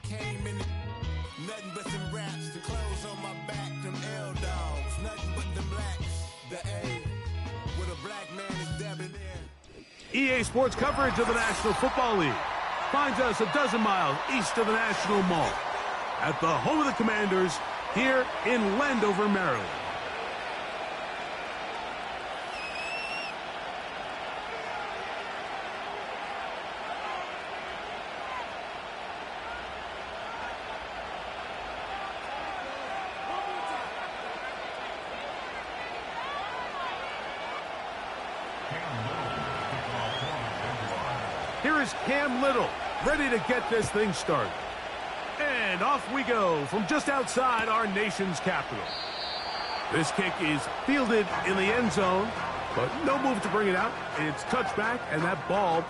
came in, nothing but some raps, the clothes on my back, them L-dogs, nothing but them blacks, the A, with a black man is debonair. EA Sports coverage of the National Football League finds us a dozen miles east of the National Mall at the home of the Commanders here in Landover, Maryland. Here is Cam Little, ready to get this thing started. And off we go from just outside our nation's capital. This kick is fielded in the end zone, but no move to bring it out. It's touchback, and that ball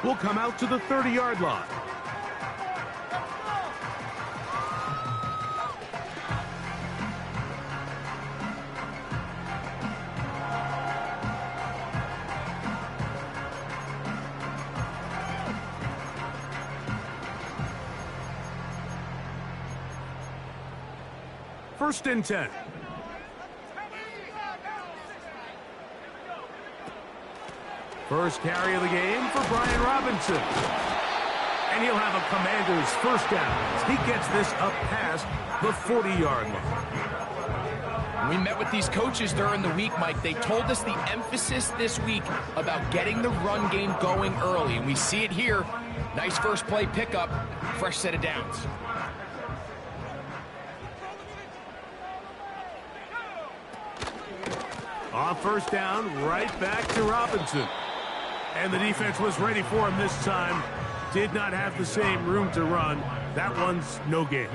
will come out to the 30-yard line. First and 10. First carry of the game for Brian Robinson. And he'll have a Commander's first down as he gets this up past the 40-yard line. We met with these coaches during the week, Mike. They told us the emphasis this week about getting the run game going early. And we see it here. Nice first play pickup, fresh set of downs. On first down, right back to Robinson. And the defense was ready for him this time. Did not have the same room to run. That one's no gain.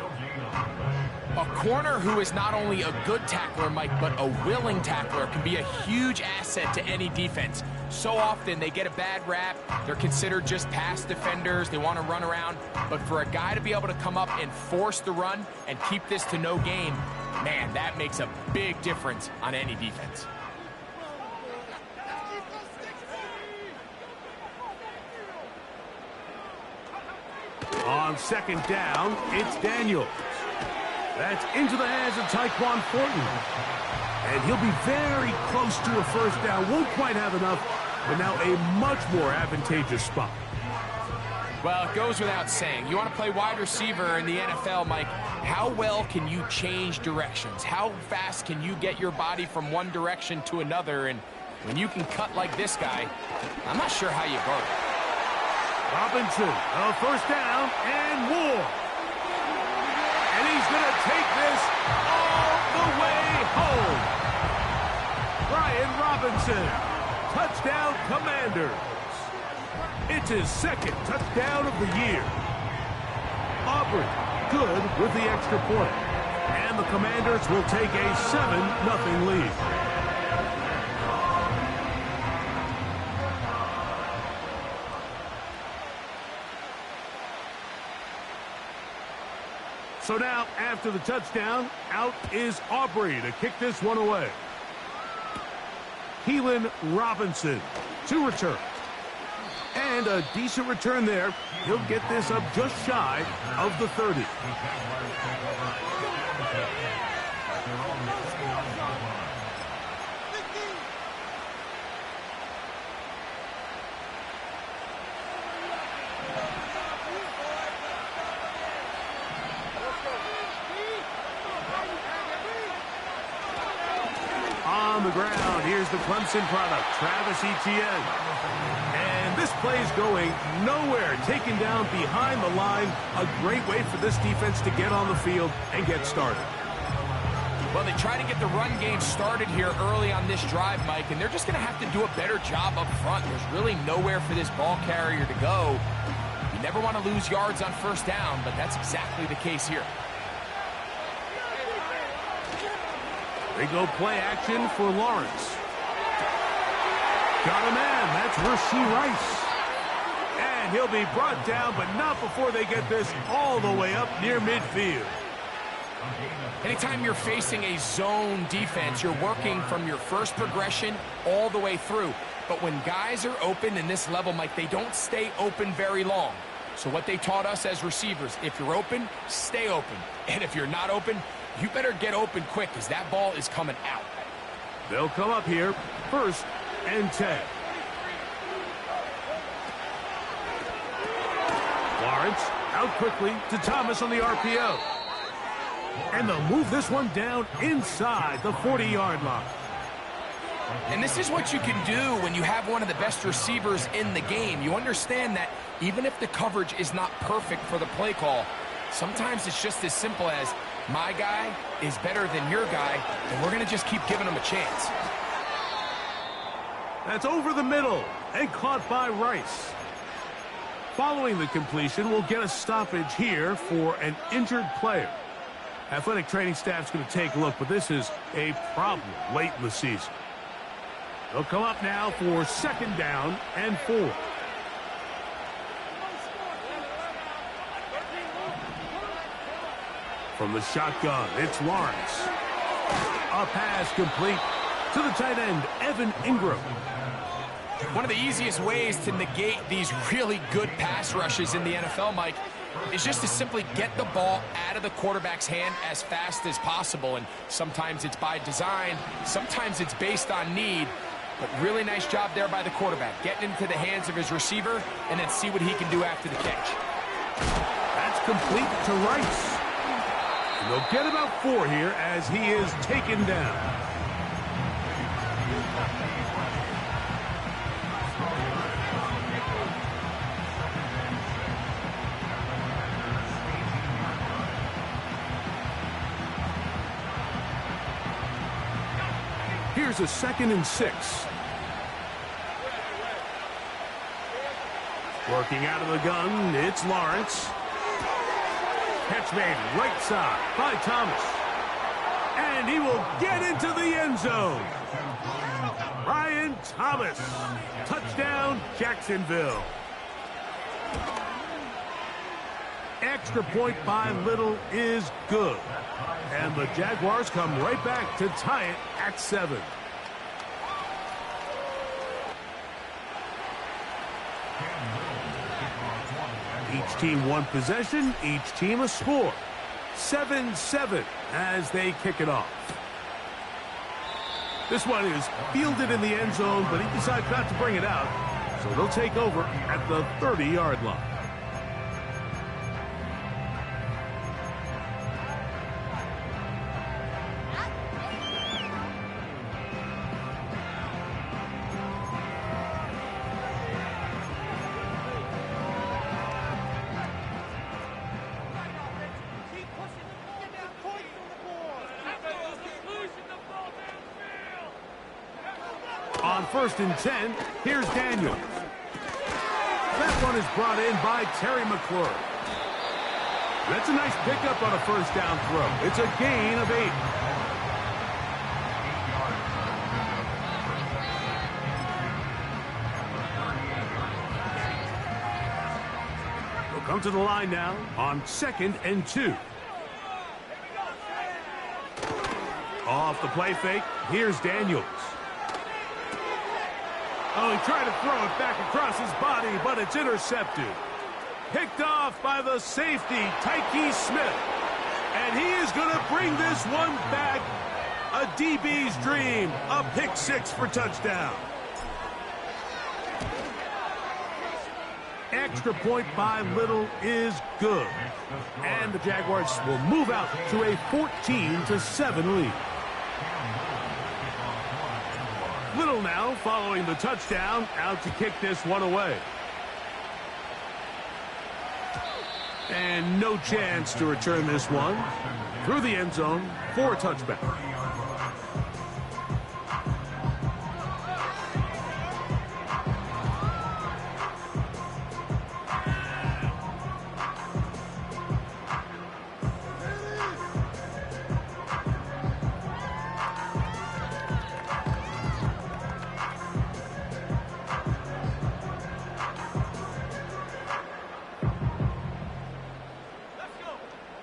A corner who is not only a good tackler, Mike, but a willing tackler can be a huge asset to any defense. So often they get a bad rap. They're considered just pass defenders. They want to run around. But for a guy to be able to come up and force the run and keep this to no gain, man, that makes a big difference on any defense. On second down, it's Daniels. That's into the hands of Tyquan Thornton. And he'll be very close to a first down. Won't quite have enough, but now a much more advantageous spot. Well, it goes without saying. You want to play wide receiver in the NFL, Mike. How well can you change directions? How fast can you get your body from one direction to another? And when you can cut like this guy, I'm not sure how you guard it. Robinson, a first down and more. And he's going to take this all the way home. Brian Robinson, touchdown Commanders. It's his second touchdown of the year. Auburn, good with the extra point. And the Commanders will take a 7-0 lead. So now, after the touchdown, out is Aubrey to kick this one away. Keelan Robinson to return. And a decent return there. He'll get this up just shy of the 30. On the ground, here's the Clemson product, Travis Etienne. And this play's going nowhere, taken down behind the line. A great way for this defense to get on the field and get started. Well, they try to get the run game started here early on this drive, Mike, and they're just going to have to do a better job up front. There's really nowhere for this ball carrier to go. You never want to lose yards on first down, but that's exactly the case here. They go play action for Lawrence. Got a man. That's Rashee Rice. And he'll be brought down, but not before they get this all the way up near midfield. Anytime you're facing a zone defense, you're working from your first progression all the way through. But when guys are open in this level, Mike, they don't stay open very long. So what they taught us as receivers, if you're open, stay open. And if you're not open, you better get open quick because that ball is coming out. They'll come up here, 1st and 10. Lawrence out quickly to Thomas on the RPO. And they'll move this one down inside the 40-yard line. And this is what you can do when you have one of the best receivers in the game. You understand that even if the coverage is not perfect for the play call, sometimes it's just as simple as my guy is better than your guy, and we're going to just keep giving him a chance. That's over the middle and caught by Rice. Following the completion, we'll get a stoppage here for an injured player. Athletic training staff's going to take a look, but this is a problem late in the season. They'll come up now for 2nd down and 4. From the shotgun, it's Lawrence. A pass complete to the tight end, Evan Ingram. One of the easiest ways to negate these really good pass rushes in the NFL, Mike, is just to simply get the ball out of the quarterback's hand as fast as possible. And sometimes it's by design, sometimes it's based on need. But really nice job there by the quarterback, getting into the hands of his receiver and then see what he can do after the catch. That's complete to Rice. And they'll get about 4 here as he is taken down. Here's a 2nd and 6. Working out of the gun, it's Lawrence. Catch made right side by Thomas. And he will get into the end zone. Brian Thomas. Touchdown, Jacksonville. Extra point by Little is good. And the Jaguars come right back to tie it at 7. Each team one possession, each team a score. 7-7 as they kick it off. This one is fielded in the end zone, but he decides not to bring it out. So they'll take over at the 30-yard line. On 1st and 10, here's Daniels. That one is brought in by Terry McClure. That's a nice pickup on a 1st down throw. It's a gain of 8. They'll come to the line now on 2nd and 2. Off the play fake, here's Daniels. Oh, he tried to throw it back across his body, but it's intercepted. Picked off by the safety, Tyke Smith. And he is going to bring this one back. A DB's dream. A pick 6 for touchdown. Extra point by Little is good. And the Jaguars will move out to a 14-7 lead. Little now following the touchdown, out to kick this one away. And no chance to return this one through the end zone for a touchback.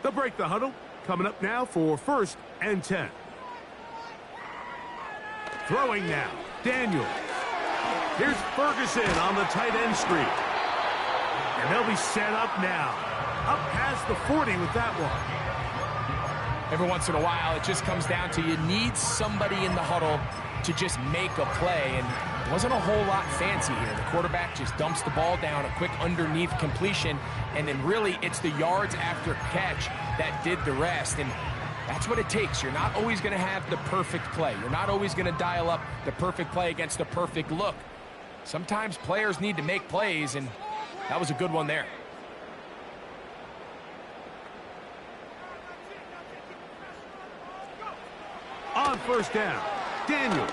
They'll break the huddle. Coming up now for 1st and 10. Throwing now, Daniels. Here's Ferguson on the tight end screen. And they'll be set up now. Up past the 40 with that one. Every once in a while, it just comes down to you need somebody in the huddle to just make a play, and it wasn't a whole lot fancy here. The quarterback just dumps the ball down, a quick underneath completion, and then really it's the yards after catch that did the rest, and that's what it takes. You're not always going to have the perfect play. You're not always going to dial up the perfect play against the perfect look. Sometimes players need to make plays, and that was a good one there. On first down, Daniels.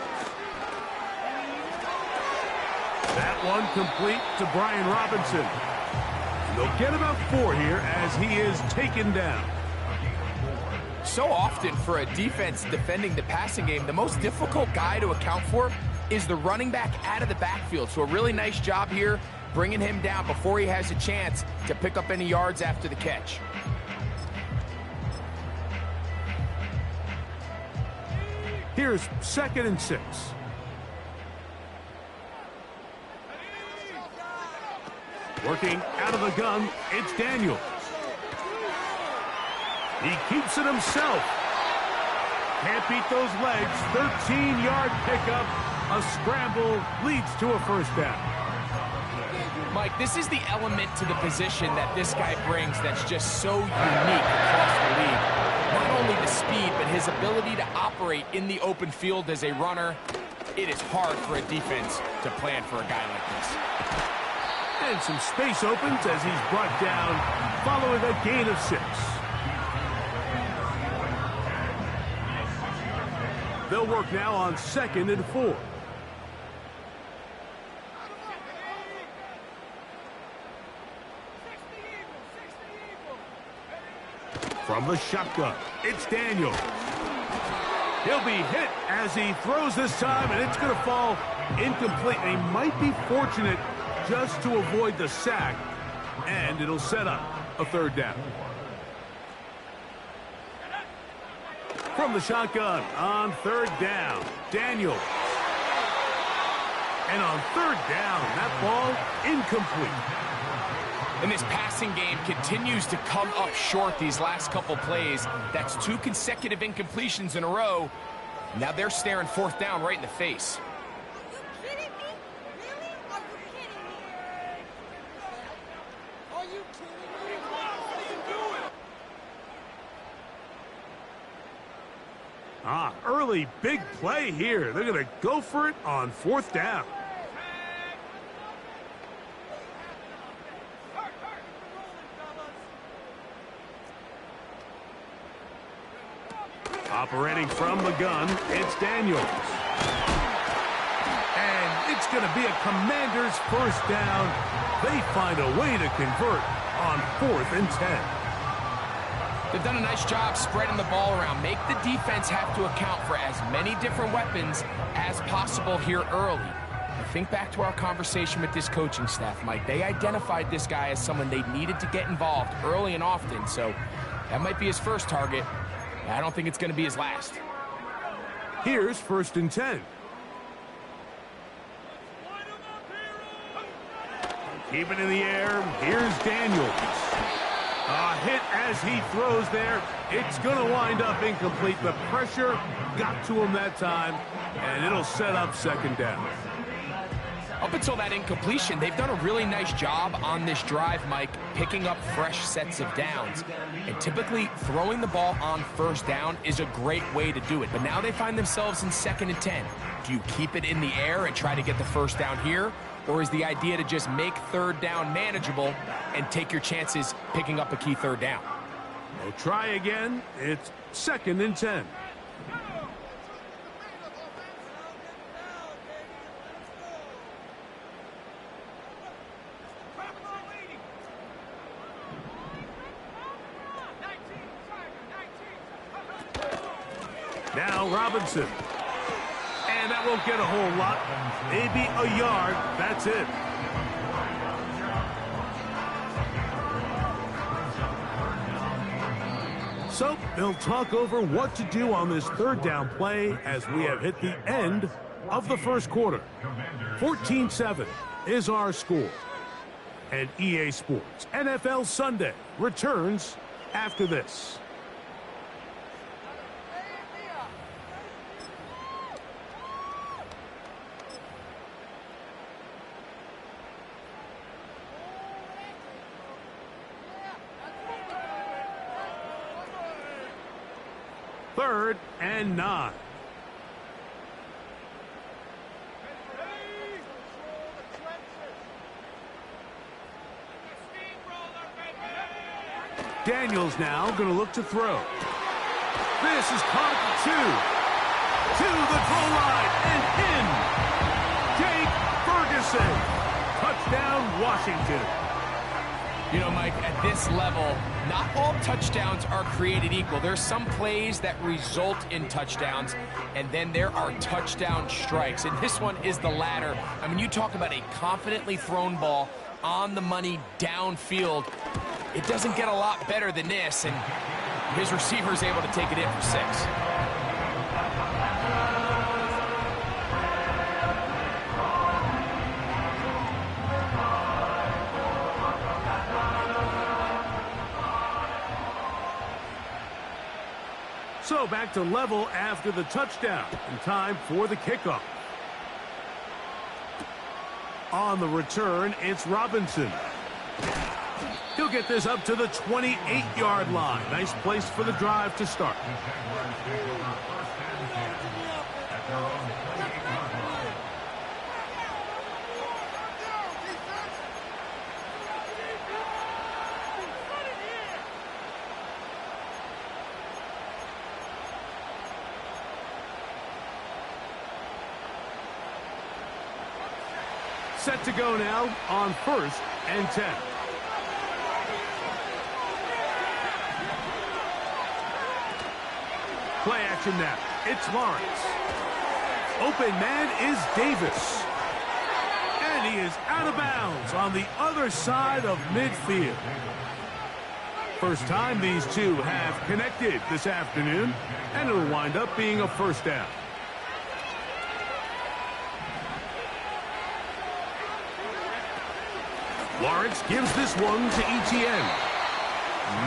That one complete to Brian Robinson. And they'll get about 4 here as he is taken down. So often for a defense defending the passing game, the most difficult guy to account for is the running back out of the backfield. So a really nice job here bringing him down before he has a chance to pick up any yards after the catch. Here's 2nd and 6. Working out of the gun, it's Daniels. He keeps it himself. Can't beat those legs. 13-yard pickup. A scramble leads to a first down. Mike, this is the element to the position that this guy brings that's just so unique across the league. Not only the speed, but his ability to operate in the open field as a runner. It is hard for a defense to plan for a guy like this. And some space opens as he's brought down following a gain of 6. They'll work now on 2nd and 4. From the shotgun, it's Daniels. He'll be hit as he throws this time, and it's going to fall incomplete. He might be fortunate just to avoid the sack, and it'll set up a 3rd down. From the shotgun on 3rd down, Daniels. And on 3rd down, that ball incomplete. And this passing game continues to come up short these last couple plays. That's 2 consecutive incompletions in a row. Now they're staring 4th down right in the face. Are you kidding me? Really? Are you kidding me? Are you kidding me? What are you doing? Early big play here. They're going to go for it on 4th down. Operating from the gun, it's Daniels. And it's going to be a Commander's first down. They find a way to convert on 4th and 10. They've done a nice job spreading the ball around. Make the defense have to account for as many different weapons as possible here early. I think back to our conversation with this coaching staff, Mike. They identified this guy as someone they needed to get involved early and often, so that might be his first target. I don't think it's going to be his last. Here's 1st and 10. Keep it in the air. Here's Daniels. A hit as he throws there. It's going to wind up incomplete. The pressure got to him that time, and it'll set up 2nd down. Up until that incompletion, they've done a really nice job on this drive, Mike, picking up fresh sets of downs. And typically, throwing the ball on 1st down is a great way to do it. But now they find themselves in 2nd and 10. Do you keep it in the air and try to get the 1st down here? Or is the idea to just make 3rd down manageable and take your chances picking up a key 3rd down? They'll try again. It's 2nd and 10. Now Robinson. And that won't get a whole lot. Maybe a yard. That's it. So they'll talk over what to do on this 3rd down play as we have hit the end of the 1st quarter. 14-7 is our score. And EA Sports NFL Sunday returns after this. Third and 9. Daniels now going to look to throw. This is caught at the 2. To the goal line and in. Jake Ferguson. Touchdown, Washington. You know, Mike, at this level, not all touchdowns are created equal. There's some plays that result in touchdowns, and then there are touchdown strikes. And this one is the latter. I mean, you talk about a confidently thrown ball on the money downfield. It doesn't get a lot better than this, and his receiver is able to take it in for 6. So back to level after the touchdown, and time for the kickoff. On the return, it's Robinson. He'll get this up to the 28-yard line. Nice place for the drive to start. Set to go now on 1st and 10. Play action now. It's Lawrence. Open man is Davis. And he is out of bounds on the other side of midfield. First time these two have connected this afternoon, and it'll wind up being a first down. Lawrence gives this one to Etienne.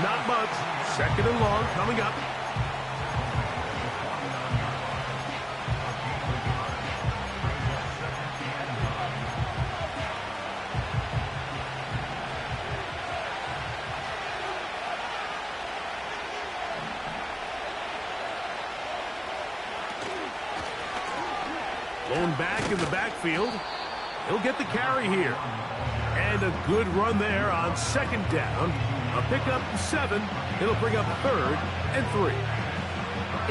Not much. 2nd and long coming up. Blown back in the backfield. He'll get the carry here. And a good run there on 2nd down. A pickup 7. It'll bring up 3rd and 3.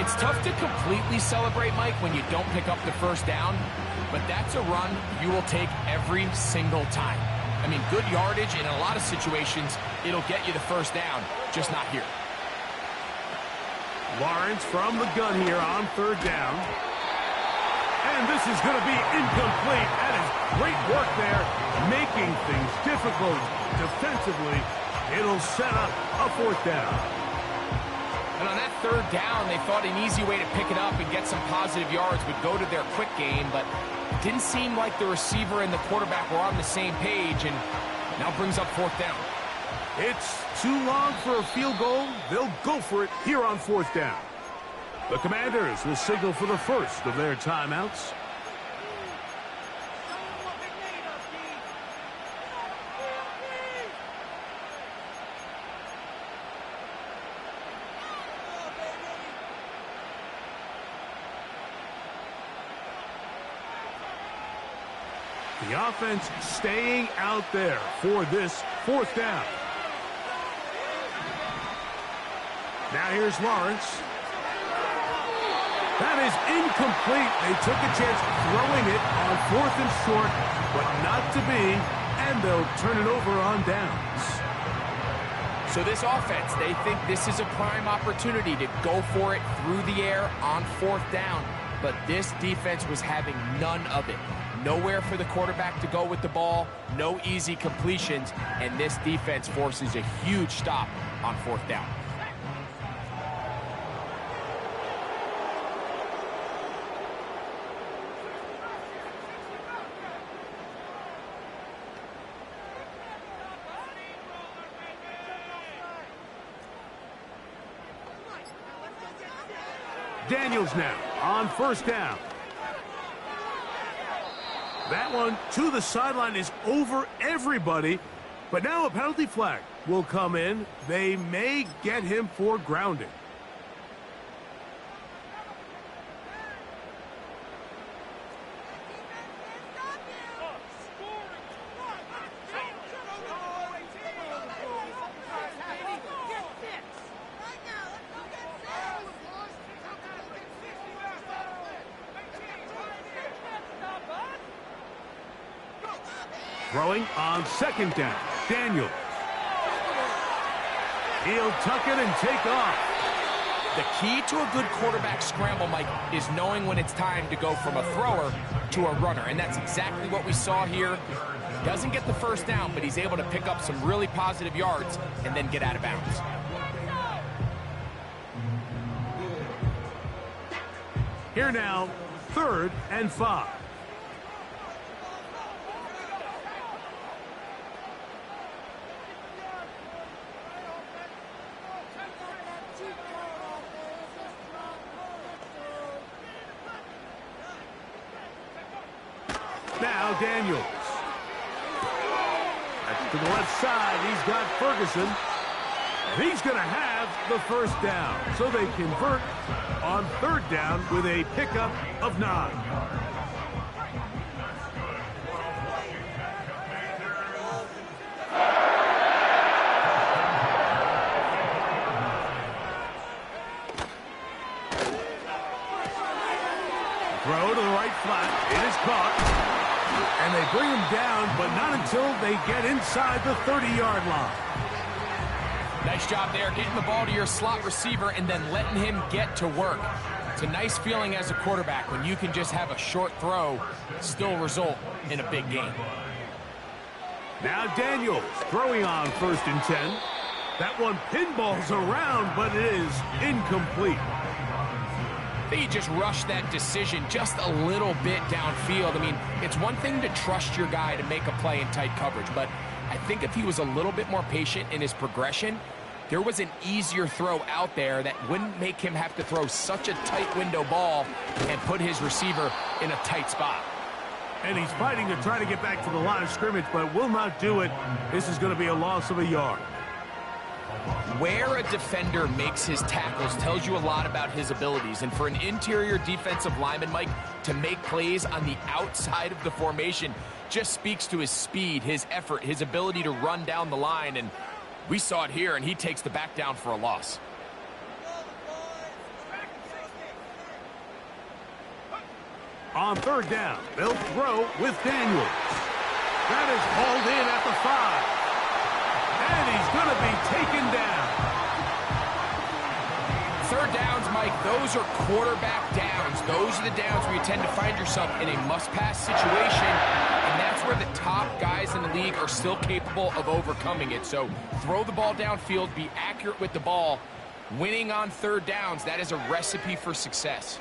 It's tough to completely celebrate, Mike, when you don't pick up the first down, but that's a run you will take every single time. I mean, good yardage, and in a lot of situations, it'll get you the first down, just not here. Lawrence from the gun here on 3rd down. And this is going to be incomplete. That is great work there, making things difficult defensively. It'll set up a 4th down. And on that 3rd down, they thought an easy way to pick it up and get some positive yards would go to their quick game, but it didn't seem like the receiver and the quarterback were on the same page, and now brings up 4th down. It's too long for a field goal. They'll go for it here on 4th down. The Commanders will signal for the first of their timeouts. The offense staying out there for this 4th down. Now here's Lawrence. That is incomplete. They took a chance throwing it on 4th and short, but not to be, and they'll turn it over on downs. So this offense, they think this is a prime opportunity to go for it through the air on 4th down, but this defense was having none of it. Nowhere for the quarterback to go with the ball, no easy completions, and this defense forces a huge stop on 4th down. Daniels now on first down. That one to the sideline is over everybody, but now a penalty flag will come in. They may get him for grounding. Throwing on second down, Daniels. He'll tuck it and take off. The key to a good quarterback scramble, Mike, is knowing when it's time to go from a thrower to a runner, and that's exactly what we saw here. Doesn't get the first down, but he's able to pick up some really positive yards and then get out of bounds. Here now, 3rd and 5. Now Daniels. That's to the left side. He's got Ferguson. And he's going to have the first down. So they convert on 3rd down with a pickup of 9. Throw to the right flat. It is caught. And they bring him down, but not until they get inside the 30-yard line. Nice job there, getting the ball to your slot receiver and then letting him get to work. It's a nice feeling as a quarterback when you can just have a short throw still result in a big game. Now Daniels throwing on 1st and 10. That one pinballs around, but it is incomplete. I think he just rushed that decision just a little bit downfield. I mean, it's one thing to trust your guy to make a play in tight coverage, but I think if he was a little bit more patient in his progression, there was an easier throw out there that wouldn't make him have to throw such a tight window ball and put his receiver in a tight spot. And he's fighting to try to get back to the line of scrimmage, but will not do it. This is going to be a loss of a yard. Where a defender makes his tackles tells you a lot about his abilities. And for an interior defensive lineman, Mike, to make plays on the outside of the formation just speaks to his speed, his effort, his ability to run down the line. And we saw it here, and he takes the back down for a loss. On 3rd down, they'll throw with Daniels. That is hauled in at the 5. And he's going to be taken down. 3rd downs, Mike, those are quarterback downs. Those are the downs where you tend to find yourself in a must-pass situation, and that's where the top guys in the league are still capable of overcoming it. So throw the ball downfield, be accurate with the ball. Winning on 3rd downs, that is a recipe for success.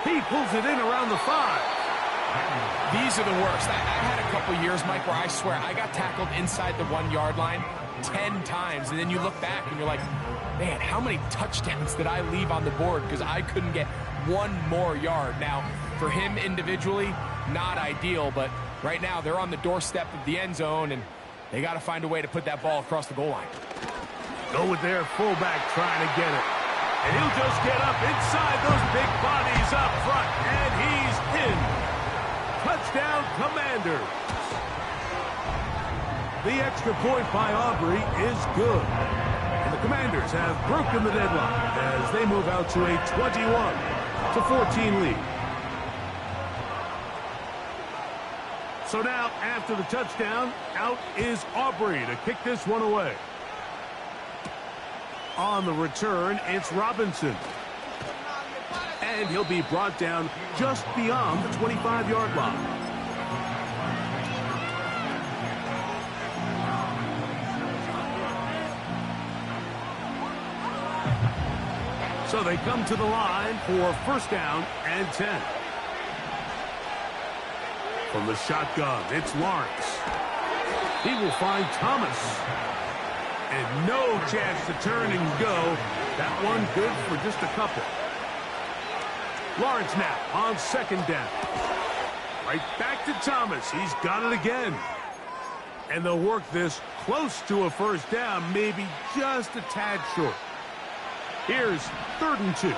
He pulls it in around the 5. These are the worst. I had a couple years, Mike, where I swear I got tackled inside the 1-yard line 10 times, and then you look back and you're like, man, how many touchdowns did I leave on the board because I couldn't get one more yard? Now, for him individually, not ideal, but right now they're on the doorstep of the end zone, and they got to find a way to put that ball across the goal line. Go with their fullback trying to get it. And he'll just get up inside those big bodies up front, and he's in. Touchdown, Commanders. The extra point by Aubrey is good. And the Commanders have broken the deadline as they move out to a 21-14 lead. So now, after the touchdown, out is Aubrey to kick this one away. On the return, it's Robinson. And he'll be brought down just beyond the 25-yard line. So they come to the line for 1st down and 10. From the shotgun, it's Lawrence. He will find Thomas. And no chance to turn and go. That one good for just a couple. Lawrence now on second down. Right back to Thomas. He's got it again. And they'll work this close to a first down, maybe just a tad short. Here's 3rd and 2.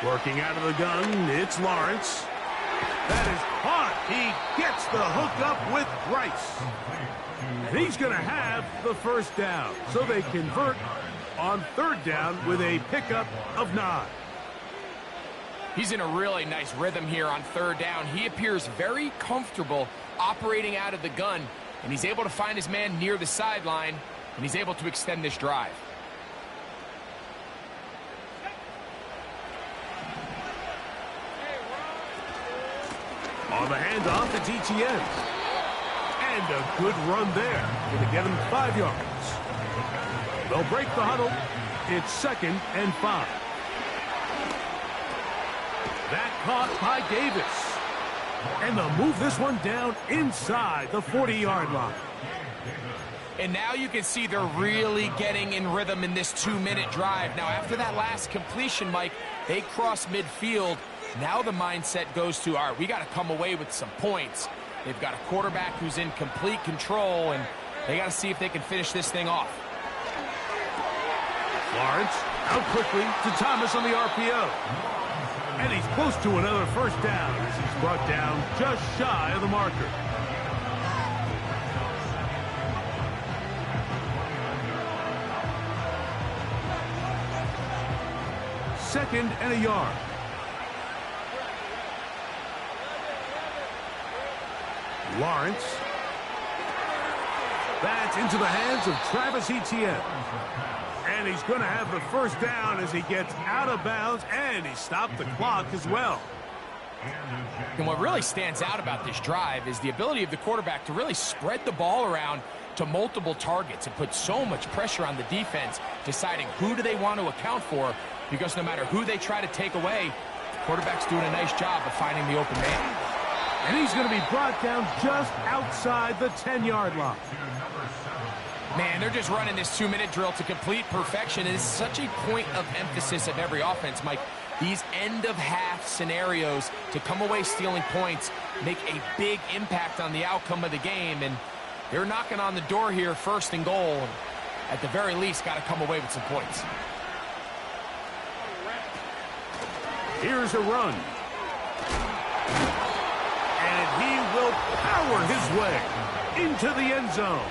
Working out of the gun, it's Lawrence. That is hot. He gets the hook up with Rice. And he's going to have the first down. So they convert on 3rd down with a pickup of 9. He's in a really nice rhythm here on 3rd down. He appears very comfortable operating out of the gun, and he's able to find his man near the sideline, and he's able to extend this drive. On the handoff, it's Etienne. And a good run there. Going to get him 5 yards. They'll break the huddle. It's 2nd and 5. That caught by Davis. And they'll move this one down inside the 40-yard line. And now you can see they're really getting in rhythm in this 2-minute drive. Now, after that last completion, Mike, they cross midfield. Now the mindset goes to, all right, we got to come away with some points. They've got a quarterback who's in complete control, and they got to see if they can finish this thing off. Lawrence out quickly to Thomas on the RPO. And he's close to another first down as he's brought down just shy of the marker. Second and a yard. Lawrence. That's into the hands of Travis Etienne. And he's going to have the first down as he gets out of bounds, and he stopped the clock as well. And what really stands out about this drive is the ability of the quarterback to really spread the ball around to multiple targets and put so much pressure on the defense, deciding who do they want to account for, because no matter who they try to take away, the quarterback's doing a nice job of finding the open man. And he's going to be brought down just outside the 10-yard line. Man, they're just running this 2-minute drill to complete perfection. It is such a point of emphasis of every offense, Mike. These end-of-half scenarios to come away stealing points make a big impact on the outcome of the game. And they're knocking on the door here, 1st and goal. And at the very least, got to come away with some points. Here's a run. And he will power his way into the end zone.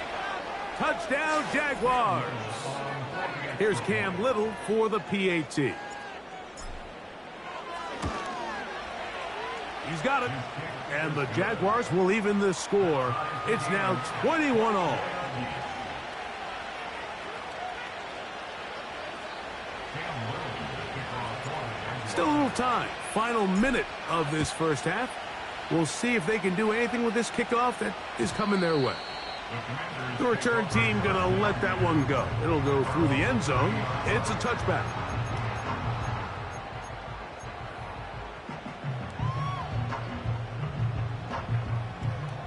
Touchdown, Jaguars. Here's Cam Little for the PAT. He's got it. And the Jaguars will even the score. It's now 21-all. Still a little time. Final minute of this first half. We'll see if they can do anything with this kickoff that is coming their way. The return team going to let that one go. It'll go through the end zone. It's a touchback.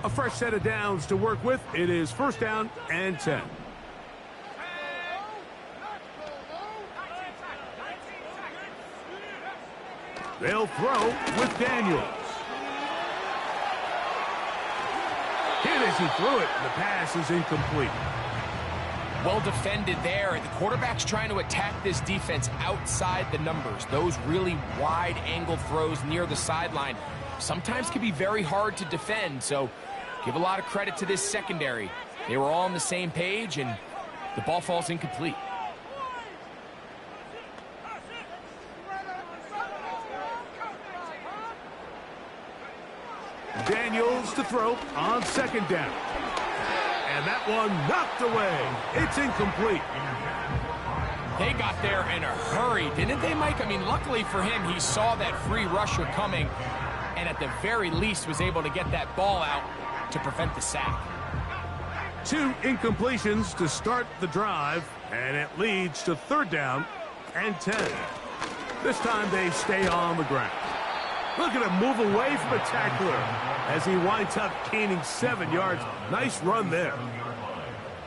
A fresh set of downs to work with. It is 1st down and 10. They'll throw with Daniels. Hit as he threw it. The pass is incomplete. Well defended there. The quarterback's trying to attack this defense outside the numbers. Those really wide angle throws near the sideline sometimes can be very hard to defend. So give a lot of credit to this secondary. They were all on the same page, and the ball falls incomplete. Daniels to throw on 2nd down. And that one knocked away. It's incomplete. They got there in a hurry, didn't they, Mike? I mean, luckily for him, he saw that free rusher coming and at the very least was able to get that ball out to prevent the sack. 2 incompletions to start the drive, and it leads to 3rd down and 10. This time they stay on the ground. Look at him move away from a tackler as he winds up gaining 7 yards. Nice run there.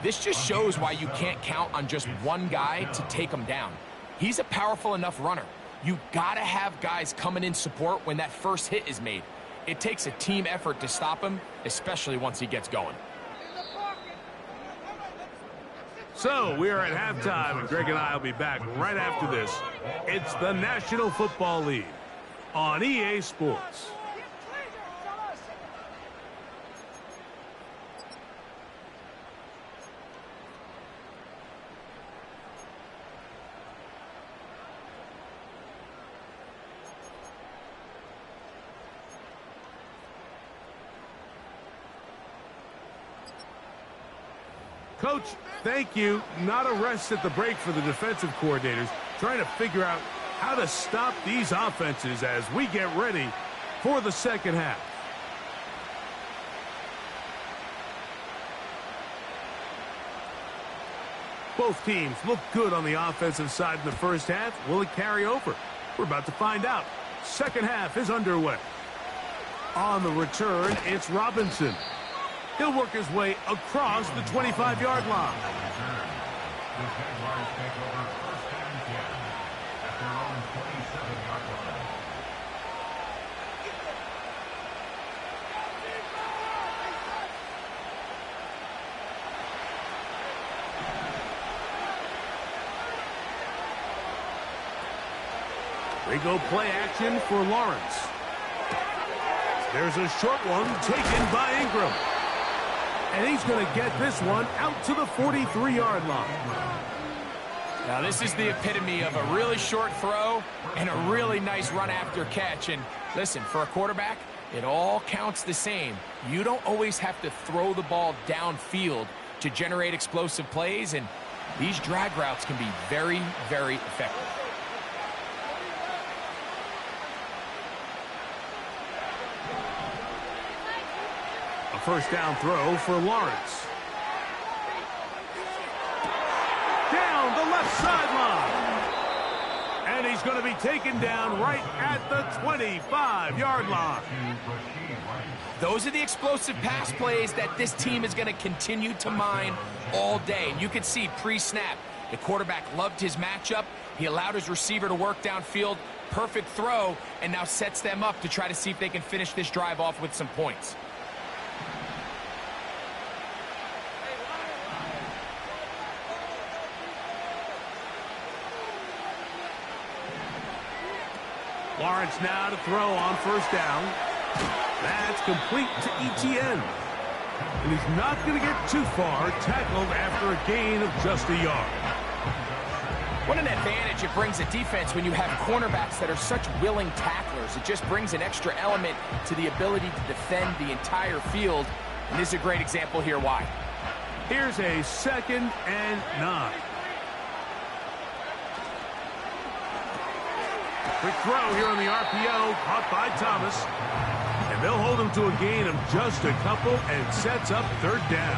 This just shows why you can't count on just one guy to take him down. He's a powerful enough runner. You gotta have guys coming in support when that first hit is made. It takes a team effort to stop him, especially once he gets going. So we are at halftime, and Greg and I will be back right after this. It's the National Football League on EA Sports. Coach, thank you. Not a rest at the break for the defensive coordinators, trying to figure out how to stop these offenses as we get ready for the second half. Both teams look good on the offensive side in the first half. Will it carry over? We're about to find out. Second half is underway. On the return, it's Robinson. He'll work his way across the 25-yard line. They go play action for Lawrence. There's a short one taken by Ingram. And he's going to get this one out to the 43-yard line. Now this is the epitome of a really short throw and a really nice run after catch. And listen, for a quarterback, it all counts the same. You don't always have to throw the ball downfield to generate explosive plays, and these drag routes can be very, very effective. First down throw for Lawrence. Down the left sideline. And he's going to be taken down right at the 25-yard line. Those are the explosive pass plays that this team is going to continue to mine all day. And you can see pre-snap, the quarterback loved his matchup. He allowed his receiver to work downfield. Perfect throw, and now sets them up to try to see if they can finish this drive off with some points. Lawrence now to throw on first down. That's complete to Etienne. And he's not going to get too far, tackled after a gain of just a yard. What an advantage it brings a defense when you have cornerbacks that are such willing tacklers. It just brings an extra element to the ability to defend the entire field. And this is a great example here why. Here's a 2nd and 9. Quick throw here on the RPO, caught by Thomas. And they'll hold him to a gain of just a couple and sets up third down.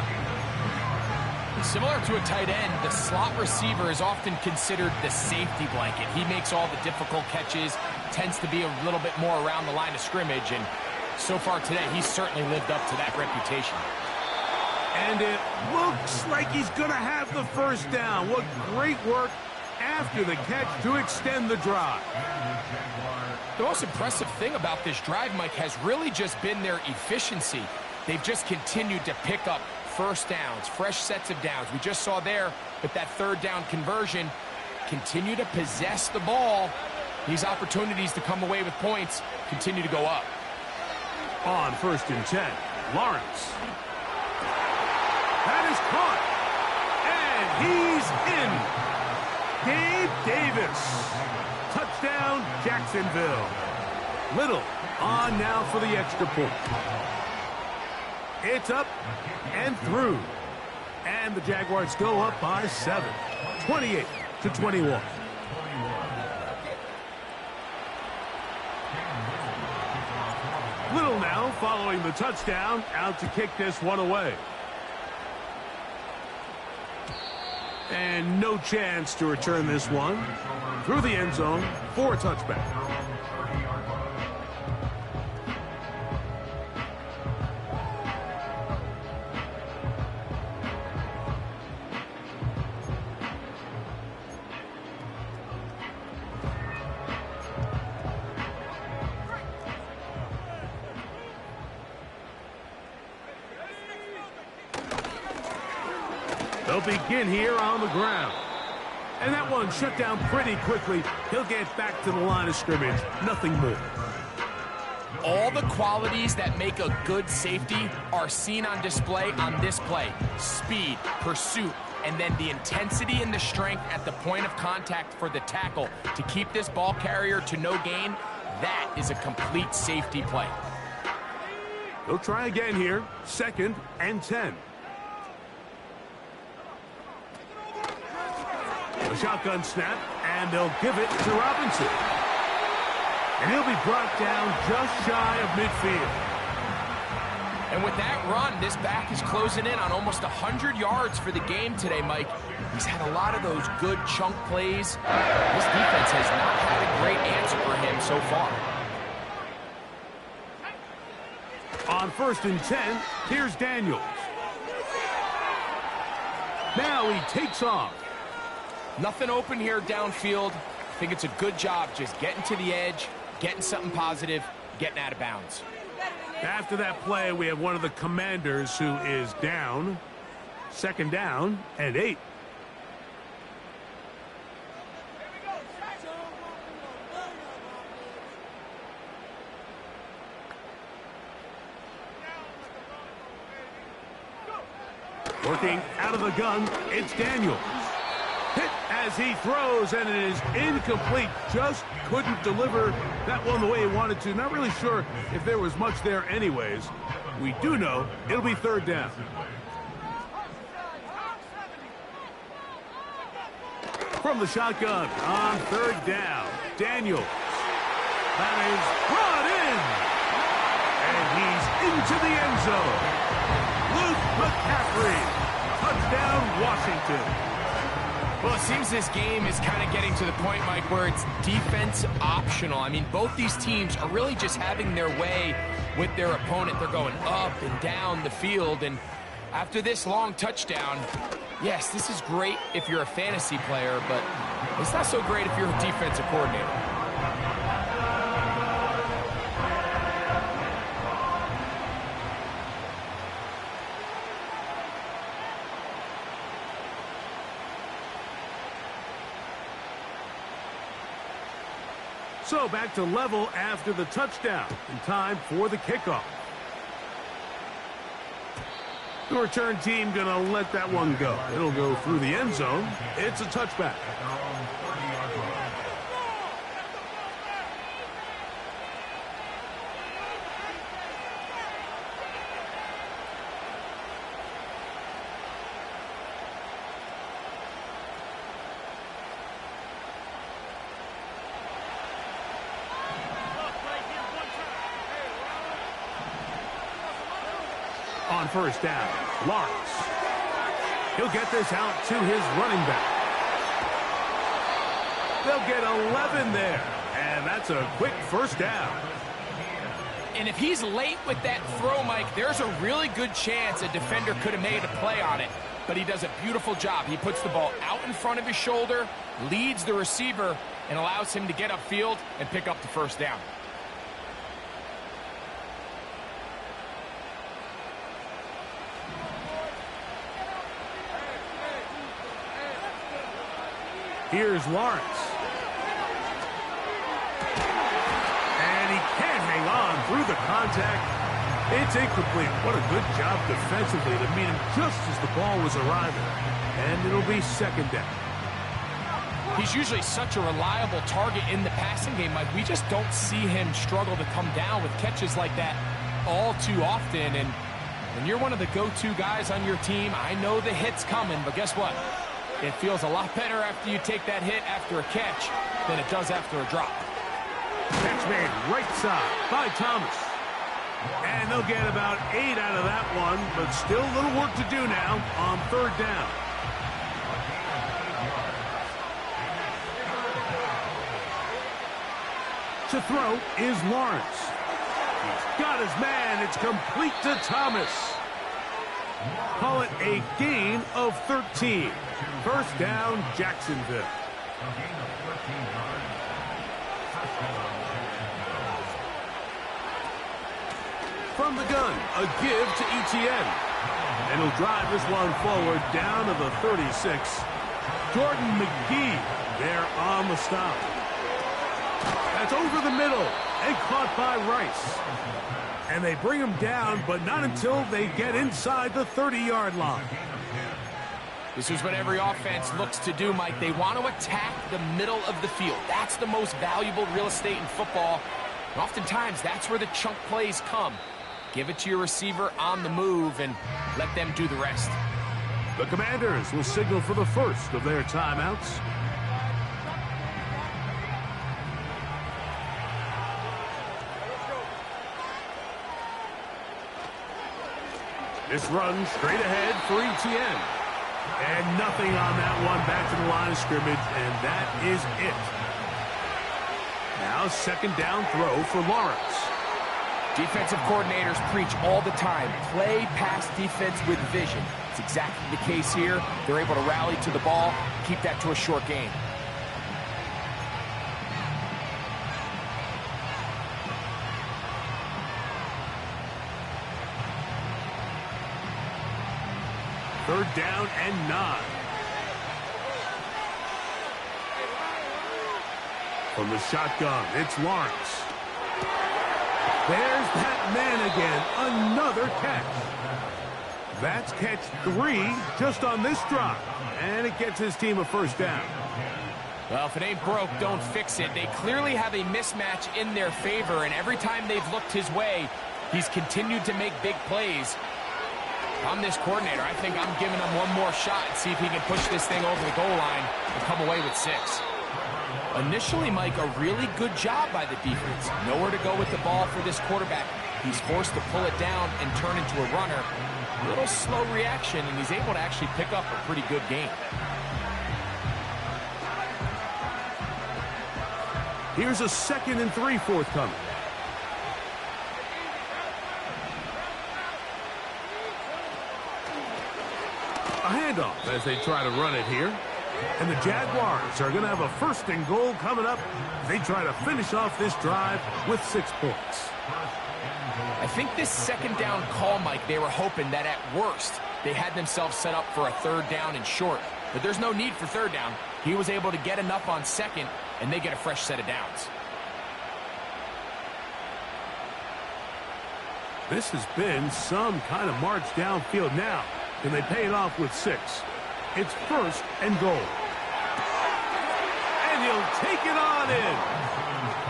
Similar to a tight end, the slot receiver is often considered the safety blanket. He makes all the difficult catches, tends to be a little bit more around the line of scrimmage, and so far today, he's certainly lived up to that reputation. And it looks like he's going to have the first down. What great work after the catch to extend the drive. The most impressive thing about this drive, Mike, has really just been their efficiency. They've just continued to pick up first downs, fresh sets of downs. We just saw there with that third down conversion, continue to possess the ball. These opportunities to come away with points continue to go up. On 1st and 10, Lawrence. That is caught. And he's in. Gabe Davis. Touchdown, Jacksonville. Little on now for the extra point. It's up and through. And the Jaguars go up by 7. 28-21. Little now following the touchdown, out to kick this one away. And no chance to return this one through the end zone for a touchback. They'll begin here on the ground. And that one shut down pretty quickly. He'll get back to the line of scrimmage. Nothing more. All the qualities that make a good safety are seen on display on this play. Speed, pursuit, and then the intensity and the strength at the point of contact for the tackle to keep this ball carrier to no gain. That is a complete safety play. They'll try again here. 2nd and 10. A shotgun snap, and they'll give it to Robinson. And he'll be brought down just shy of midfield. And with that run, this back is closing in on almost 100 yards for the game today, Mike. He's had a lot of those good chunk plays. This defense has not had a great answer for him so far. On 1st and 10, here's Daniels. Now he takes off. Nothing open here downfield. I think it's a good job just getting to the edge, getting something positive, getting out of bounds. After that play, we have one of the commanders who is down. 2nd down and 8. Working out of the gun, it's Daniels. Hit as he throws, and it is incomplete. Just couldn't deliver that one the way he wanted to. Not really sure if there was much there anyways. We do know it'll be 3rd down. From the shotgun on 3rd down, Daniels. That is brought in. And he's into the end zone. Luke McCaffrey. Touchdown, Washington. Well, it seems this game is kind of getting to the point, Mike, where it's defense optional. I mean, both these teams are really just having their way with their opponent. They're going up and down the field, and after this long touchdown, yes, this is great if you're a fantasy player, but it's not so great if you're a defensive coordinator. So back to level after the touchdown. In time for the kickoff. The return team going to let that one go. It'll go through the end zone. It's a touchback. On 1st down, Lawrence. He'll get this out to his running back. They'll get 11 there, and that's a quick 1st down. And if he's late with that throw, Mike, there's a really good chance a defender could have made a play on it. But he does a beautiful job. He puts the ball out in front of his shoulder, leads the receiver, and allows him to get upfield and pick up the 1st down. Here's Lawrence. And he can't hang on through the contact. It's incomplete. What a good job defensively to meet him just as the ball was arriving. And it'll be 2nd down. He's usually such a reliable target in the passing game, Mike. We just don't see him struggle to come down with catches like that all too often. And when you're one of the go-to guys on your team, I know the hit's coming, but guess what? It feels a lot better after you take that hit after a catch than it does after a drop. Catch made right side by Thomas. And they'll get about 8 out of that one, but still a little work to do now on 3rd down. To throw is Lawrence. He's got his man. It's complete to Thomas. Call it a gain of 13. 1st down, Jacksonville. From the gun, a give to Etienne. And he'll drive this one forward down to the 36. Jordan McGee there on the stop. That's over the middle and caught by Rice. And they bring him down, but not until they get inside the 30-yard line. This is what every offense looks to do, Mike. They want to attack the middle of the field. That's the most valuable real estate in football. And oftentimes, that's where the chunk plays come. Give it to your receiver on the move and let them do the rest. The Commanders will signal for the first of their timeouts. This run straight ahead for ETN. And nothing on that one, back to the line of scrimmage, and that is it. Now second down throw for Lawrence. Defensive coordinators preach all the time, play pass defense with vision. It's exactly the case here. They're able to rally to the ball, keep that to a short game. Third down and 9. From the shotgun, it's Lawrence. There's that man again. Another catch. That's catch 3 just on this drive. And it gets his team a first down. Well, if it ain't broke, don't fix it. They clearly have a mismatch in their favor, and every time they've looked his way, he's continued to make big plays. If I'm this coordinator, I think I'm giving him one more shot and see if he can push this thing over the goal line and come away with 6. Initially, Mike, a really good job by the defense. Nowhere to go with the ball for this quarterback. He's forced to pull it down and turn into a runner. A little slow reaction, and he's able to actually pick up a pretty good game. Here's a 2nd and 3 forthcoming. A handoff as they try to run it here. And the Jaguars are going to have a 1st and goal coming up. They try to finish off this drive with 6 points. I think this 2nd down call, Mike, they were hoping that at worst they had themselves set up for a 3rd down and short. But there's no need for 3rd down. He was able to get enough on 2nd, and they get a fresh set of downs. This has been some kind of march downfield now. Can they pay it off with 6? It's 1st and goal. And he'll take it on in.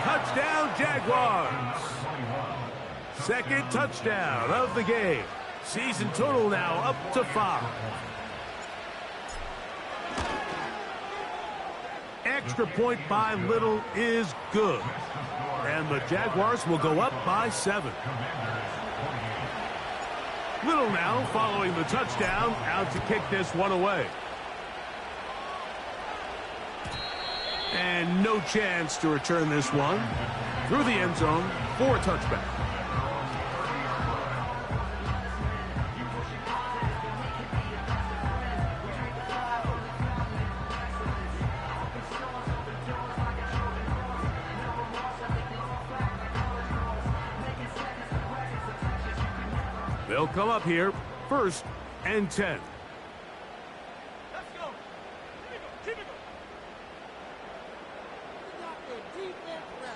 Touchdown, Jaguars. 2nd touchdown of the game. Season total now up to 5. Extra point by Little is good. And the Jaguars will go up by 7. Little now following the touchdown, out to kick this one away. And no chance to return this one. Through the end zone for a touchback. They'll come up here, 1st and 10. Let's go. Keep it going.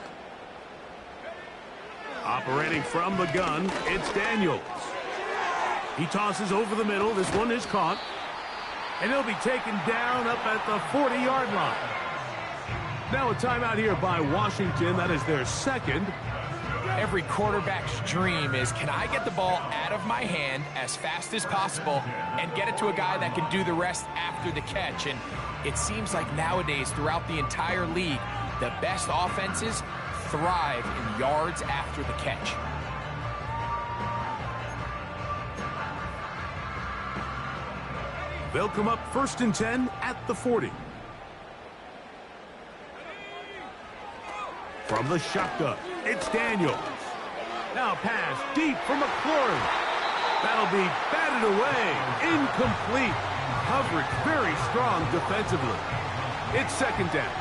Operating from the gun, it's Daniels. He tosses over the middle. This one is caught. And he'll be taken down up at the 40-yard line. Now a timeout here by Washington. That is their 2nd. Every quarterback's dream is, can I get the ball out of my hand as fast as possible and get it to a guy that can do the rest after the catch? And it seems like nowadays throughout the entire league, the best offenses thrive in yards after the catch. They'll come up 1st and 10 at the 40. From the shotgun, it's Daniels. Now pass deep for McLaurin. That'll be batted away. Incomplete. Coverage very strong defensively. It's 2nd down.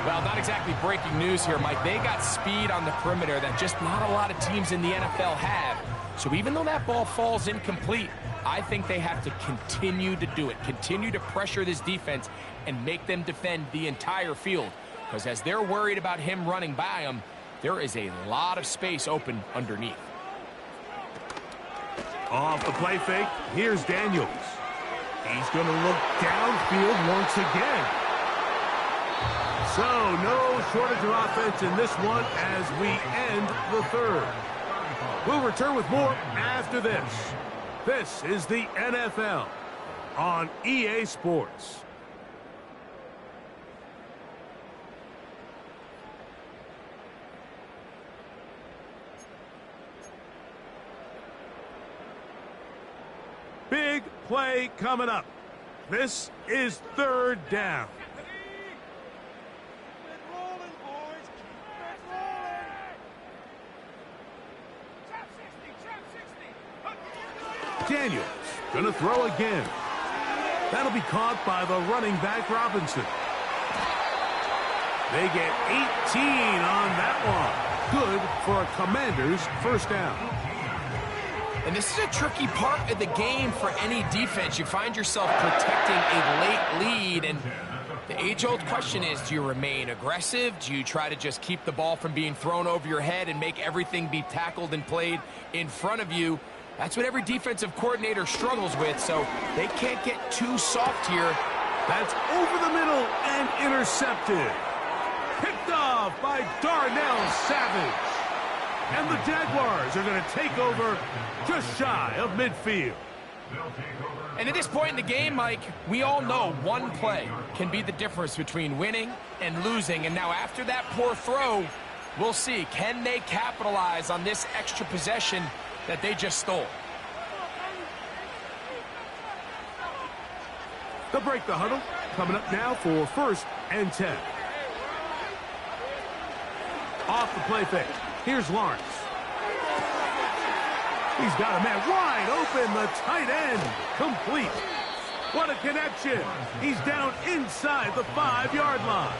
Well, not exactly breaking news here, Mike. They got speed on the perimeter that just not a lot of teams in the NFL have. So even though that ball falls incomplete, I think they have to continue to do it, continue to pressure this defense and make them defend the entire field. Because as they're worried about him running by them, there is a lot of space open underneath. Off the play fake, here's Daniels. He's going to look downfield once again. So no shortage of offense in this one as we end the third. We'll return with more after this. This is the NFL on EA Sports. Big play coming up. This is third down. Daniels gonna throw again. That'll be caught by the running back Robinson. They get 18 on that one. Good for a Commanders first down. And this is a tricky part of the game for any defense. You find yourself protecting a late lead, and the age-old question is, do you remain aggressive? Do you try to just keep the ball from being thrown over your head and make everything be tackled and played in front of you? That's what every defensive coordinator struggles with, so they can't get too soft here. That's over the middle and intercepted. Picked off by Darnell Savage. And the Jaguars are going to take over just shy of midfield. And at this point in the game, Mike, we all know one play can be the difference between winning and losing. And now after that poor throw, we'll see, can they capitalize on this extra possession that they just stole? They'll break the huddle. Coming up now for 1st and 10. Off the play fake. Here's Lawrence. He's got a man wide open. The tight end complete. What a connection. He's down inside the 5-yard line.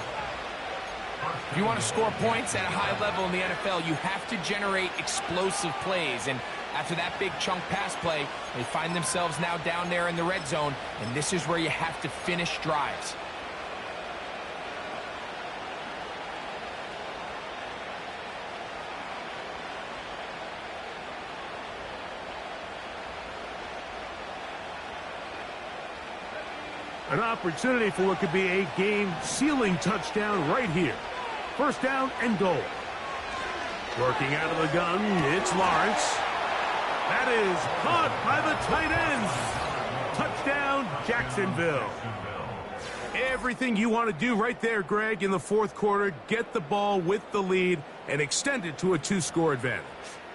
If you want to score points at a high level in the NFL, you have to generate explosive plays. And after that big chunk pass play, they find themselves now down there in the red zone. And this is where you have to finish drives. An opportunity for what could be a game-sealing touchdown right here. 1st down and goal. Working out of the gun, it's Lawrence. That is caught by the tight ends. Touchdown, Jacksonville. Everything you want to do right there, Greg, in the 4th quarter. Get the ball with the lead and extend it to a 2-score advantage.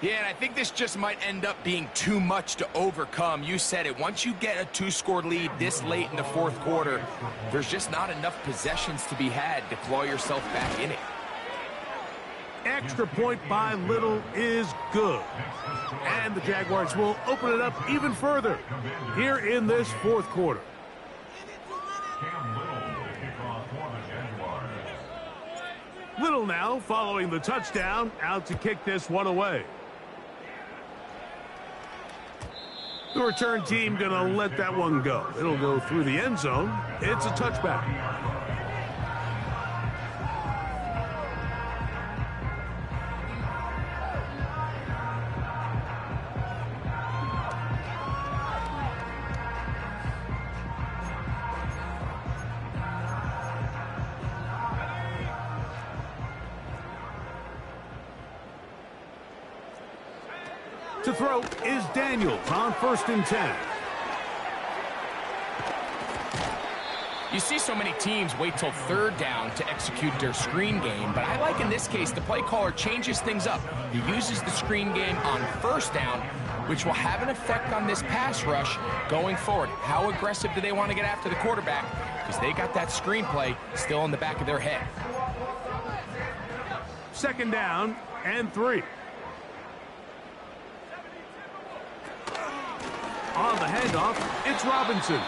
Yeah, and I think this just might end up being too much to overcome. You said it. Once you get a 2-score lead this late in the 4th quarter, there's just not enough possessions to be had to claw yourself back in it. Extra point by Little is good. And the Jaguars will open it up even further here in this 4th quarter. Little now following the touchdown, out to kick this one away. The return team going to let that one go. It'll go through the end zone. It's a touchback. To throw is Daniels on 1st and 10. You see so many teams wait till 3rd down to execute their screen game, but I like in this case the play caller changes things up. He uses the screen game on 1st down, which will have an effect on this pass rush going forward. How aggressive do they want to get after the quarterback? Because they got that screen play still in the back of their head. 2nd down and 3. On the handoff, it's Robinson.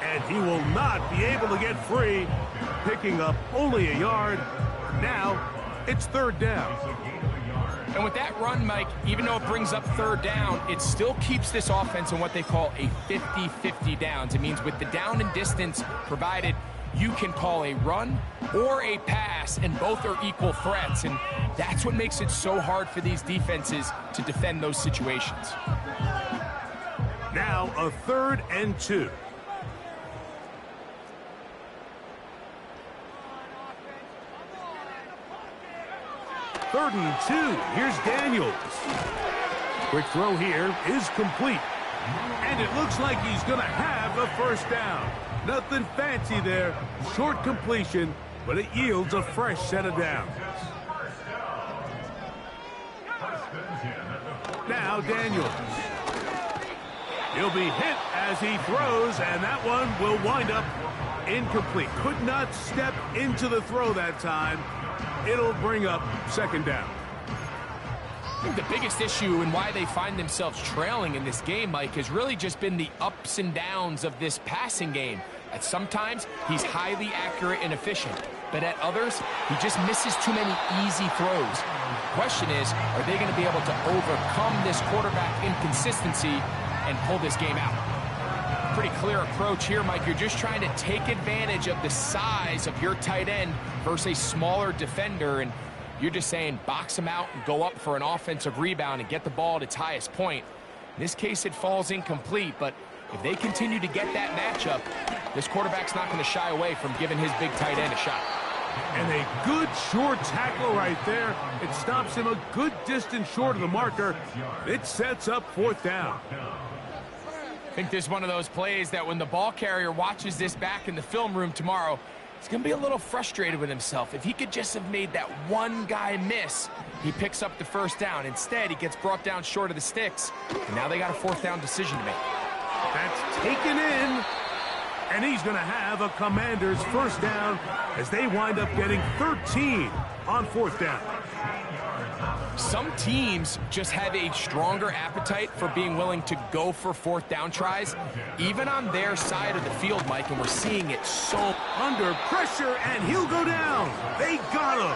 And he will not be able to get free, picking up only a yard. Now, it's 3rd down. And with that run, Mike, even though it brings up third down, it still keeps this offense in what they call a 50-50 downs. It means with the down and distance provided, you can call a run or a pass, and both are equal threats. And that's what makes it so hard for these defenses to defend those situations. Now a 3rd and 2. Third and 2. Here's Daniels. Quick throw here is complete. And it looks like he's going to have a first down. Nothing fancy there. Short completion, but it yields a fresh set of downs. Now Daniels. He'll be hit as he throws, and that one will wind up incomplete. Could not step into the throw that time. It'll bring up 2nd down. I think the biggest issue and why they find themselves trailing in this game, Mike, has really just been the ups and downs of this passing game. At sometimes, he's highly accurate and efficient, but at others, he just misses too many easy throws. The question is, are they going to be able to overcome this quarterback inconsistency and pull this game out? Pretty clear approach here, Mike. You're just trying to take advantage of the size of your tight end versus a smaller defender, and you're just saying box him out and go up for an offensive rebound and get the ball at its highest point. In this case, it falls incomplete, but if they continue to get that matchup, this quarterback's not going to shy away from giving his big tight end a shot. And a good short tackle right there. It stops him a good distance short of the marker. It sets up 4th down. I think this is one of those plays that when the ball carrier watches this back in the film room tomorrow, he's going to be a little frustrated with himself. If he could just have made that one guy miss, he picks up the first down. Instead, he gets brought down short of the sticks, and now they got a 4th down decision to make. That's taken in, and he's going to have a Commander's first down as they wind up getting 13 on 4th down. Some teams just have a stronger appetite for being willing to go for 4th down tries, even on their side of the field, Mike, and we're seeing it so under pressure, and he'll go down. They got him.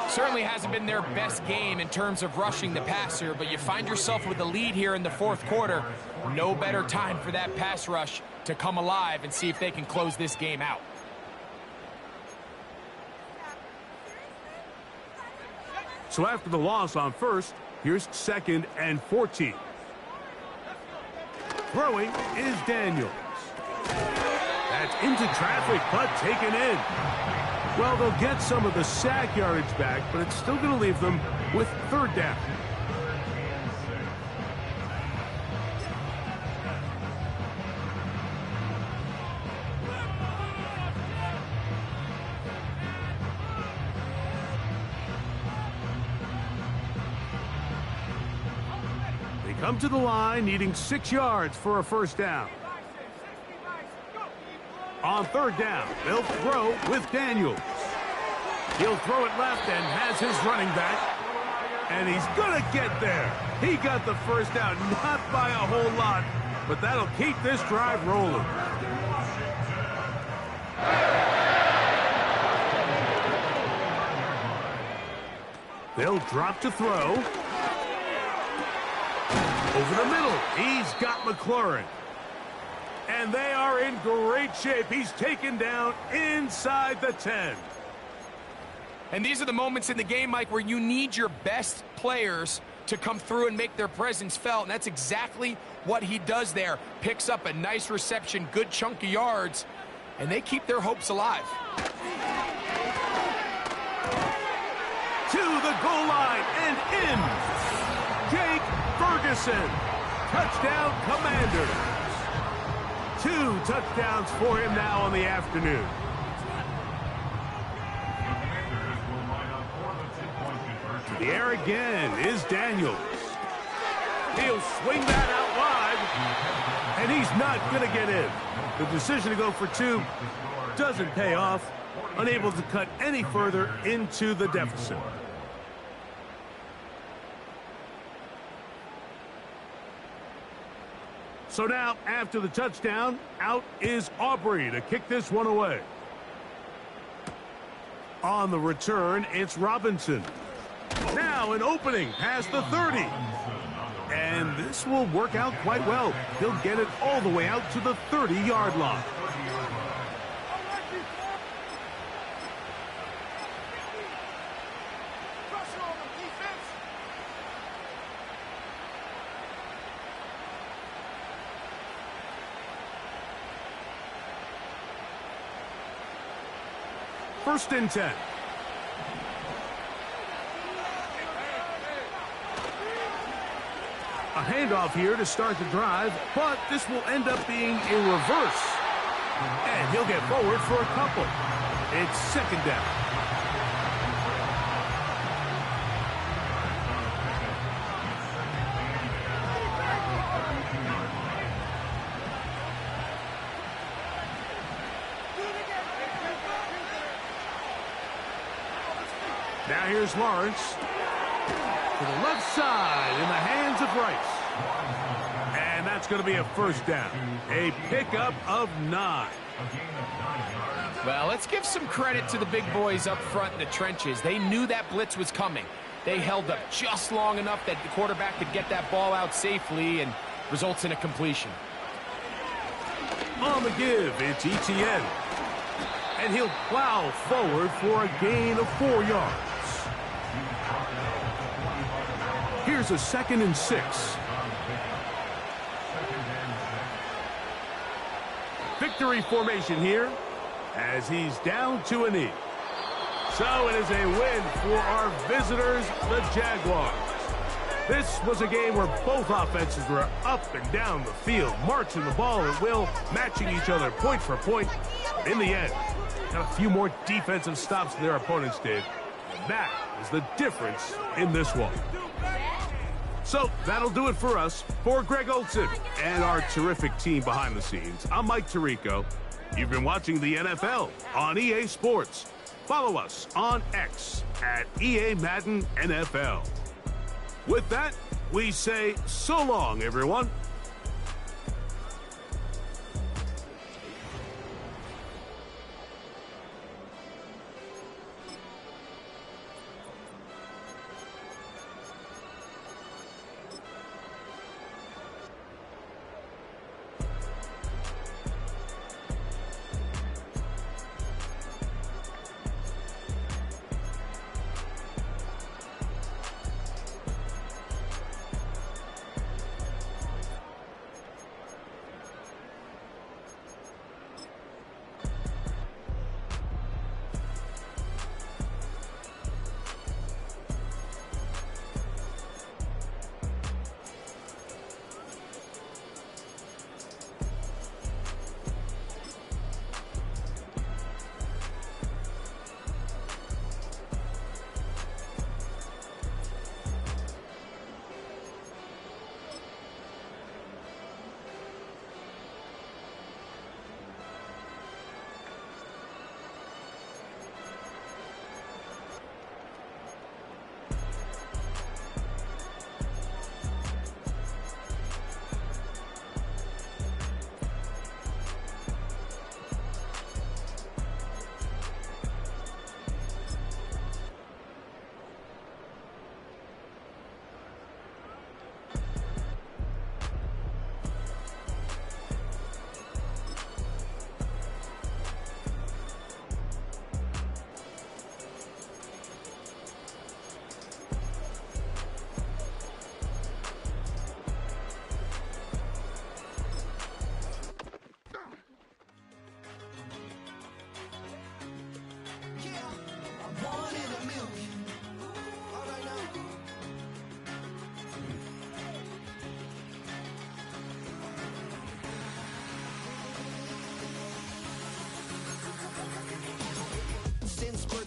Certainly hasn't been their best game in terms of rushing the passer, but you find yourself with a lead here in the 4th quarter. No better time for that pass rush to come alive and see if they can close this game out. So after the loss on 1st, here's 2nd and 14. Throwing is Daniels. That's into traffic, but taken in. Well, they'll get some of the sack yardage back, but it's still going to leave them with 3rd down. They come to the line needing 6 yards for a first down. On 3rd down, they'll throw with Daniels. He'll throw it left and has his running back. And he's going to get there. He got the first down, not by a whole lot, but that'll keep this drive rolling. They'll drop to throw. Over the middle, he's got McLaurin. And they are in great shape. He's taken down inside the 10. And these are the moments in the game, Mike, where you need your best players to come through and make their presence felt. And that's exactly what he does there. Picks up a nice reception, good chunk of yards, and they keep their hopes alive. To the goal line and in. Jake Ferguson. Touchdown, Commanders. 2 touchdowns for him now on the afternoon. To the air again is Daniels. He'll swing that out wide, and he's not going to get in. The decision to go for 2 doesn't pay off. Unable to cut any further into the deficit. So now, after the touchdown, out is Aubrey to kick this one away. On the return, it's Robinson. Now an opening past the 30. And this will work out quite well. He'll get it all the way out to the 30-yard line. First and 10. A handoff here to start the drive, but this will end up being a reverse. And he'll get forward for a couple. It's second down. Now here's Lawrence. To the left side in the hands of Rice. And that's going to be a first down. A pickup of 9. Well, let's give some credit to the big boys up front in the trenches. They knew that blitz was coming. They held up just long enough that the quarterback could get that ball out safely and results in a completion. On the give, it's ETN. And he'll plow forward for a gain of 4 yards. Here's a 2nd and 6. Victory formation here as he's down to a knee. So it is a win for our visitors, the Jaguars. This was a game where both offenses were up and down the field, marching the ball at will, matching each other point for point. In the end, got a few more defensive stops than their opponents did. And that is the difference in this one. So that'll do it for us. For Greg Olson and our terrific team behind the scenes, I'm Mike Tirico. You've been watching the NFL on EA Sports. Follow us on X at EA Madden NFL. With that, we say so long, everyone.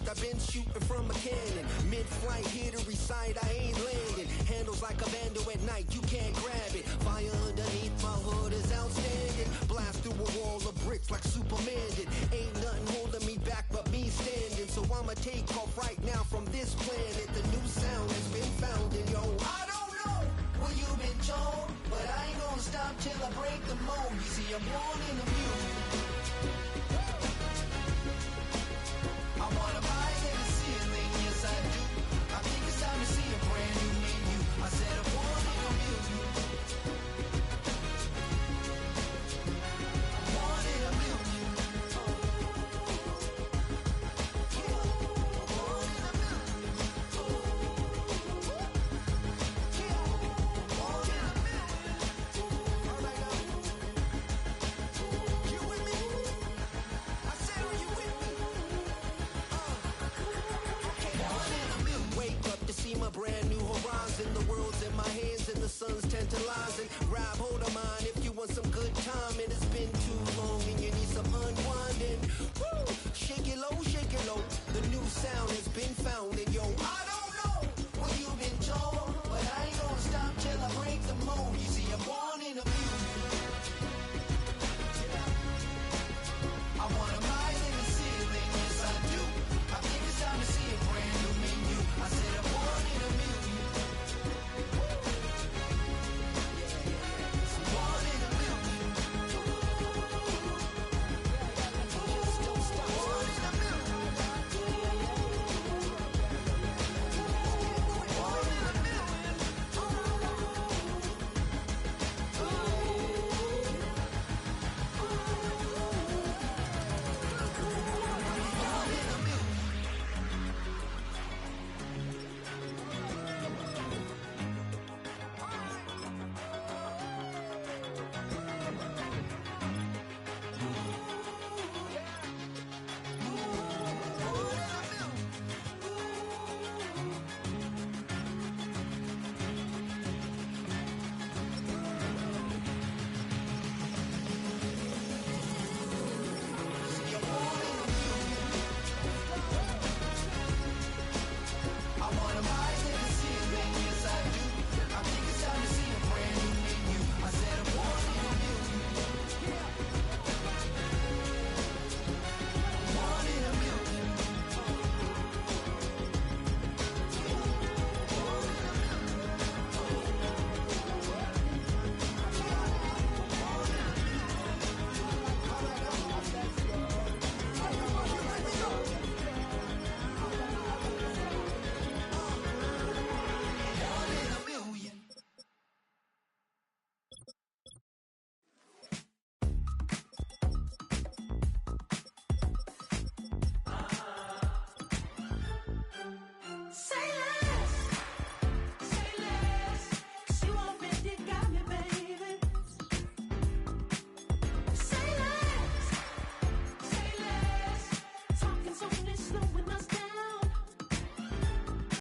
I've been shooting from a cannon. Mid-flight, here to recite, I ain't landing. Handles like a vandal at night, you can't grab it. Fire underneath my hood is outstanding. Blast through a wall of bricks like Superman did. Ain't nothing holding me back but me standing. So I'ma take off right now from this planet. The new sound has been found in yo. I don't know what you've been told, but I ain't gonna stop till I break the mold. You see, I'm born in the music. I wanna buy in the ceiling, yes I do. I think it's time sun's tantalizing. Grab hold of mine if you want some good time. And it's been too long and you need some unwinding. Woo! Shake it low.